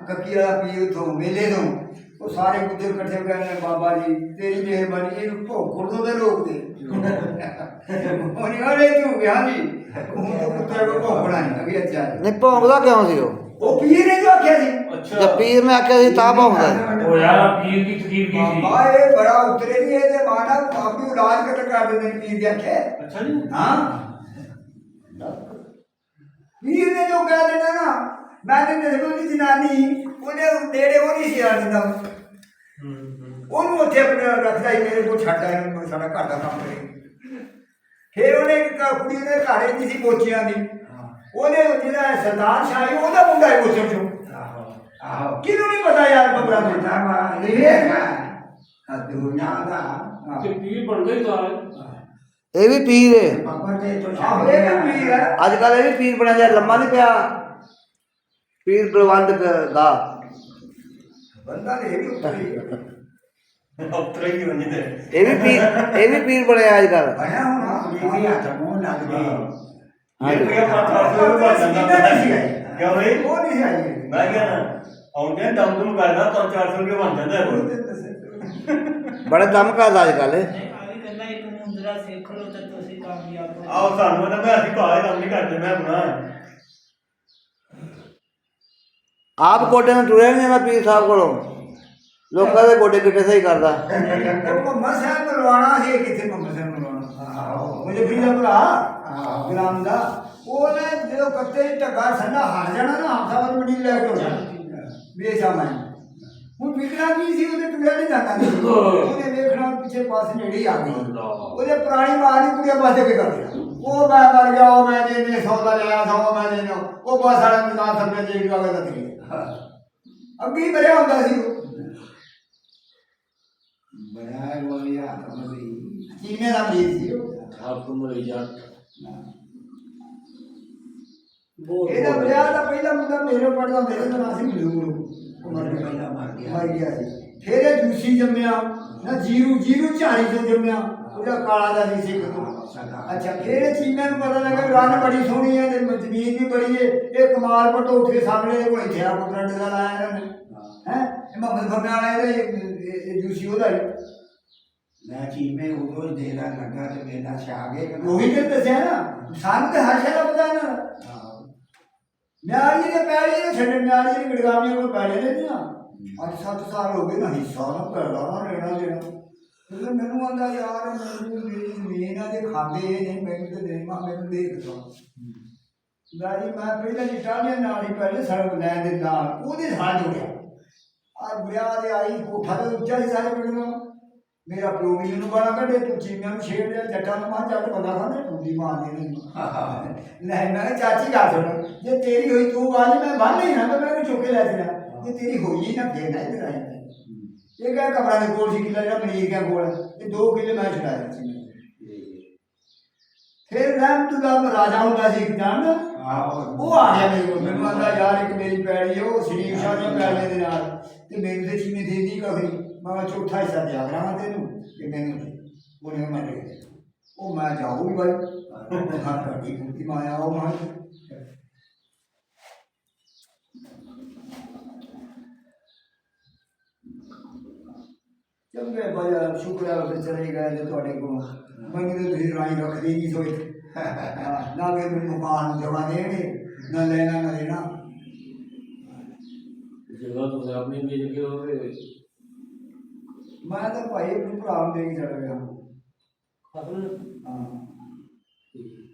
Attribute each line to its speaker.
Speaker 1: ਕੱਕੀ ਵਾਲਾ ਪੀਰ ਉੱਥੋਂ ਮੇਲੇ ਤੋਂ ਉਹ ਸਾਰੇ ਗੁੱਜਰ ਇਕੱਠੇ ਹੋ ਗਏ ਬਾਬਾ ਜੀ ਤੇਰੀ ਮਿਹਰਬਾਨੀ ਇਹਨੂੰ ਭੋਗਣ ਤੋਂ ਤਾਂ ਰੋਕ ਦੇ ਉਹਨੇ ਵਾਲੇ ਤੂੰ ਗਿਆ ਜੀ ਉਹ ਤਾਂ ਕੁੱਤੇ ਕੋ ਭੋਗਣਾ ਨਹੀਂ ਅਗੇ ਅੱਛਾ
Speaker 2: ਨਹੀਂ ਭੌਂਕਦਾ ਕਿਉਂ ਸੀ ਉਹ
Speaker 1: ਪੀਰ ਨੇ ਜੋ ਆਖਿਆ ਸੀ
Speaker 2: ਜਦ ਪੀਰ ਨੇ ਆਖਿਆ ਸੀ ਤਾਂ ਭੌਂਕਦਾ
Speaker 3: ਉਹ ਯਾਰ ਪੀਰ ਦੀ ਤਕੀਰ ਕੀ ਸੀ
Speaker 1: ਬਾਬਾ ਇਹ ਬੜਾ ਉਤਰੇ ਨਹੀਂ ਇਹਦੇ ਮਾਨਾ ਆਪੀ ਇਲਾਜ ਕਰ ਦਿੰਦੇ ਨੇ ਪੀਰ ਦੇ ਆਖਿਆ
Speaker 3: ਅੱਛਾ ਜੀ
Speaker 1: ਹਾਂ ਪੀਰ ਨੇ ਜੋ ਕਹਿ ਦੇਣਾ ਨਾ ਮੈਂ ਤੇ ਨਜ਼ਰੋਂ ਦੀ ਜਨਾਨੀ ਉਹਨੇ ਨੇੜੇ ਉਹ ਨਹੀਂ ਸੀ ਆ ਦਿੰਦਾ ਉਹਨੂੰ ਉੱਥੇ ਆਪਣੇ ਰੱਖਦਾ ਹੀ ਮੇਰੇ ਕੋਲ ਛੱਡ ਆਇਆ ਸਾਡਾ ਘਰ ਦਾ ਕੰਮ ਕਰੇ ਫਿਰ ਉਹਨੇ ਇੱਕ ਕੁੜੀ ਦੇ ਘਰ ਹੀ ਸੀ ਪੋਚਿਆਂ ਦੀ ਉਹਨੇ ਜਿਹੜਾ ਸਰਦਾਰ ਸ਼ਾਹੀ ਉਹਦਾ ਮੁੰਡਾ ਹੈ ਪੋਚਣ ਚੋਂ ਆਹੋ ਕਿਹਨੂੰ ਨਹੀਂ ਪਤਾ ਯਾਰ ਬੱਬਰਾ ਬੇਟਾ ਮਾ ਇਹ ਹੈ ਦੁਨੀਆ ਦਾ
Speaker 3: ਤੇ ਪੀਰ ਬਣਦਾ ਹੀ ਤਾਂ
Speaker 2: ਇਹ ਵੀ ਪੀਰ ਹੈ
Speaker 1: ਬਾਬਾ ਤੇ ਤੋਂ ਇਹ ਵੀ ਪੀਰ ਹੈ
Speaker 2: ਅੱਜ ਕੱਲ ਇਹ ਵੀ ਪੀਰ ਬਣਿਆ ਜਾ ਲੰਮਾ ਨਹੀਂ ਪਿਆ ਪੀਰ ਬਲਵੰਤ ਗਾ
Speaker 1: ਬੰਦਾ ਨੇ ਇਹ ਵੀ ਉਤਰੀ
Speaker 3: ਉਤਰੇ ਹੀ ਹੋਣੀ ਤੇ
Speaker 2: ਇਹ ਵੀ ਪੀਰ ਬਣਿਆ ਅੱਜ ਕੱਲ
Speaker 1: ਬਣਿਆ ਹੁਣ ਬੀਬੀ ਹੱਥ ਮੂੰਹ ਲੱਗ ਗਈ
Speaker 3: ਇਹ ਕੋਈ ਪਤਾ ਨਹੀਂ ਬਣ ਜਾਂਦਾ ਕਿਉਂ ਬਈ
Speaker 1: ਉਹ ਨਹੀਂ ਆਈ
Speaker 3: ਮੈਂ ਕਹਿੰਦਾ ਆਉਂਦੇ ਦਮ ਦਮ ਕਰਦਾ 3-400 ਰੁਪਏ ਬਣ ਜਾਂਦਾ ਹੈ
Speaker 2: ਬੜਾ ਦਮ ਕਰਦਾ ਅੱਜ ਕੱਲ
Speaker 3: ਆਓ ਸਾਨੂੰ ਤਾਂ ਮੈਂ ਅਸੀਂ ਭਾਅ ਕੰਮ ਨਹੀਂ ਕਰਦੇ ਮੈਂ ਬਣਾ
Speaker 2: ਆਪ ਗੋਡੇ ਨੂੰ ਟੁਰਿਆ ਨਹੀਂ ਜਾਂਦਾ ਪੀਰ ਸਾਹਿਬ ਕੋਲੋਂ ਲੋਕਾਂ ਦੇ ਗੋਡੇ ਕਿੱਥੇ ਸਹੀ ਕਰਦਾ
Speaker 1: ਮੁਹੰਮਦ ਸਾਹਿਬ ਨੂੰ ਲਵਾਉਣਾ ਸੀ ਕਿੱਥੇ ਮੁਹੰਮਦ ਸਾਹਿਬ ਨੂੰ ਲਵਾਉਣਾ ਮੁਝੇ ਵੀ ਦਾ ਭਰਾ ਗੁਲਾਮ ਦਾ ਉਹਨੇ ਜਦੋਂ ਕੱਤੇ ਢੱਗਾ ਸੰਡਾ ਹਟ ਜਾਣਾ ਨਾ ਆਪਸਾ ਵਾਲੀ ਮੰਡੀ ਲੈ ਕੇ ਵੇਚਾ ਮੈਂ ਹੁਣ ਵਿਕਣਾ ਕੀ ਸੀ ਉਹਦੇ ਟੁਰਿਆ ਨਹੀਂ ਜਾਂਦਾ ਉਹਨੇ ਵੇਖਣਾ ਪਿੱਛੇ ਪਾਸੇ ਨੇੜੇ ਆ ਗਈ ਉਹਦੇ ਪੁਰਾਣੀ ਮਾਂ ਦੀ ਕੁੜੀਆਂ ਪਾਸੇ ਕੇ ਕਰ ਦਿਆ ਉਹ ਮੈਂ ਮਰ ਗਿਆ ਉਹ ਮੈਂ ਦੇ 100 ਦਾ ਲਿਆ 100 ਮੈਂ ਦੇ ਦਿਆ ਉਹ ਬਸ ਸਾਡਾ 50 ਰੁਪਏ ਦੇ ਕੇ ਆਵੇ ਲੱਗ ਗਿਆ ਅੱਗੇ ਹੀ ਮਰਿਆ ਹੁੰਦਾ ਸੀ ਬੜਾ ਗੋਲੀਆ ਕਮਲੀ ਚੀਮੇ ਦਾ ਮਰੀਜ਼ ਸੀ
Speaker 3: ਆਪ ਤੋਂ ਮਰੀ ਜਾ
Speaker 1: ਇਹਦਾ ਵਿਆਹ ਦਾ ਪਹਿਲਾ ਮੁੰਡਾ ਮੇਰੇ ਪੜਦਾ ਮੇਰੇ ਦਾ ਨਾਂ ਸੀ ਮਲੂਰ ਉਮਰ ਦੇ ਪਹਿਲਾ ਮਰ ਗਿਆ ਸੀ ਫਿਰ ਇਹ ਜੂਸੀ ਜੰਮਿਆ ਨਾ ਜੀਰੂ ਝਾੜੀ ਤੋਂ ਜੰਮਿਆ ਉਹਦਾ ਕਾਲਾ ਦਾ ਸੀ ਸਿੱਖ ਤੋਂ ਅੱਛਾ ਫਿਰ ਇਹ ਚੀਮੇ ਨੂੰ ਪਤਾ ਲੱਗਾ ਰੰਨ ਬੜੀ ਸੋਹਣੀ ਹੈ ਤੇ ਜ਼ਮੀਨ ਵੀ ਬੜੀ ਹੈ ਇਹ ਕਮਾਲ ਪਰ ਤੋਂ ਉੱਠ ਕੇ ਸਾਹਮਣੇ ਕੋਈ ਥਿਆ ਪੁੱਤਰਾ ਦਾ ਲਾਇਆ ਇਹਨਾਂ ਨੇ ਹੈ ਇਹ ਮੁਹੰਮਦ ਫਰਮਾਨ ਵਾਲਾ ਇਹ ਜੂਸੀ ਉਹਦਾ ਹੀ
Speaker 4: ਮੈਂ ਚੀਮੇ ਉਦੋਂ ਹੀ ਦੇਣਾ ਲੱਗਾ ਤੇ ਮੇਰਾ ਛਾਗੇ
Speaker 1: ਉਹੀ ਤੇ ਦੱਸਿਆ ਨਾ ਸਾਨੂੰ ਤੇ ਹਰ ਸ਼ੈ ਦਾ ਪਤਾ ਨਾ ਮਿਆਰੀ ਦੇ ਪੈੜੀ ਨੇ ਛੱਡੇ ਮਿਆਰੀ ਦੀ ਗੜਗਾਮੀਆਂ ਕੋਲ ਪੈੜੇ ਨੇ ਦੀਆਂ 8-7 ਸਾਲ ਹੋ ਗਏ ਨਾ ਹਿੱਸਾ ਨਾ ਕਰਦਾ ਨਾ ਲੈਣਾ ਦੇਣਾ ਫਿਰ ਮੈਨੂੰ ਆਂਦਾ ਯਾਰ ਮੈਨੂੰ ਮੇਰੀ ਜ਼ਮੀਨ ਆ ਜੇ ਖਾਂਦੇ ਨਹੀਂ ਮੈਨੂੰ ਤੇ ਦੇਵਾਂ ਮੈਨੂੰ ਦੇ ਦੋ ਦਾਈ ਮੈਂ ਪਹਿਲਾਂ ਜੀ ਟਾਲੀਆਂ ਨਾਲ ਹੀ ਪਹਿਲੇ ਸੜਕ ਲੈਣ ਦੇ ਨਾਲ ਉਹਦੇ ਸਾਹ ਜੁੜਿਆ ਆ ਵਿਆਹ ਦੇ ਆਈ ਕੋਠਾ ਦੇ ਉੱਚਾ ਹੀ ਸਾਰੇ ਪਿੰਡ ਨੂੰ ਮੇਰਾ ਪਿਓ ਵੀ ਮੈਨੂੰ ਗਾਲਾਂ ਕੱਢੇ ਤੂੰ ਚੀਮਿਆਂ ਨੂੰ ਛੇੜ ਲਿਆ ਜੱਟਾਂ ਨੂੰ ਮਾਂ ਜੱਟ ਬੰਦਾ ਖਾਂਦੇ ਟੂੰਡੀ ਮਾਰਦੀ ਨਹੀਂ ਲੈ ਮੈਂ ਚਾਚੀ ਗੱਲ ਸੁਣ ਜੇ ਤੇਰੀ ਹੋਈ ਤੂੰ ਗੱਲ ਮੈਂ ਬੰਨ ਨਹੀਂ ਨਾ ਮੈਂ ਚੁੱਕ ਕੇ ਲੈ ਚਲਾ ਜੇ ਤੇਰੀ ਹੋਈ ਨਾ ਫੇਰ ਨਾ ਇੱਧਰ ਆਈ ਇਹ ਕਿਹਾ ਕਮਰਾ ਦੇ ਕੋਲ ਸੀ ਕਿਲਾ ਜਿਹੜਾ ਮਨੀਰ ਕੇ ਕੋਲ ਇਹ 2 ਕਿੱਲੇ ਮੈਂ ਛੁਡਾਇਆ ਸੀ ਫਿਰ ਰਹਿਮਤੁल्लाह ਰਾਜਾ ਹੁੰਦਾ ਸੀ ਇੱਕ ਜਾਨ ਉਹ ਆ ਗਿਆ ਮੇਰੇ ਕੋਲ ਮੈਨੂੰ ਆਂਦਾ ਯਾਰ ਇੱਕ ਮੇਰੀ ਪੈੜੀ ਉਹ ਸ਼ਰੀਫ ਸ਼ਾਹ ਦੀਆਂ ਪੈੜੀਆਂ ਦੇ ਨਾਲ ਤੇ ਮੈਨੂੰ ਤੇ ਚੀਨੀ ਦੇ ਦੀ ਕਹੀ ਮੈਂ ਚੌਥਾ ਹਿੱਸਾ ਦਿਆ ਕਰਾਂ ਤੈਨੂੰ ਕਿ ਮੈਨੂੰ ਉਹਨੇ ਮੈਂ ਦੇ ਉਹ ਮੈਂ ਜਾਊਂ ਬਾਈ ਹਾਂ ਤੁਹਾਡੀ ਕੁੱਤੀ ਮਾਇਆ ਉਹ ਮਾਂ ਚੰਗੇ ਬਾਈ ਸ਼ੁਕਰ ਹੈ ਫਿਰ ਚਲੇ ਗਏ ਜੇ ਤੁਹਾਡੇ ਕੋਲ ਮੈਨੂੰ ਤੇ ਤੁਸੀਂ ਰਾਈ ਰੱਖਦੇ ਨਹੀਂ ਸੋਏ ਨਾ ਕਿ ਮੈਨੂੰ ਮਕਾਨ ਜਮਾ ਦੇਣੇ ਨਾ ਲੈਣਾ ਨਾ ਦੇਣਾ
Speaker 3: ਜਗ੍ਹਾ ਤੁਸੀਂ ਆਪਣੀ ਵੇਚ ਕੇ ਹੋਵੇ
Speaker 1: ਮੈਂ ਤਾਂ ਭਾਈ ਆਪਣੇ ਭਰਾ ਨੂੰ ਦੇ ਕੇ ਚੜ ਗਿਆ
Speaker 3: ਖਤਮ
Speaker 1: ਹਾਂ
Speaker 3: ਠੀਕ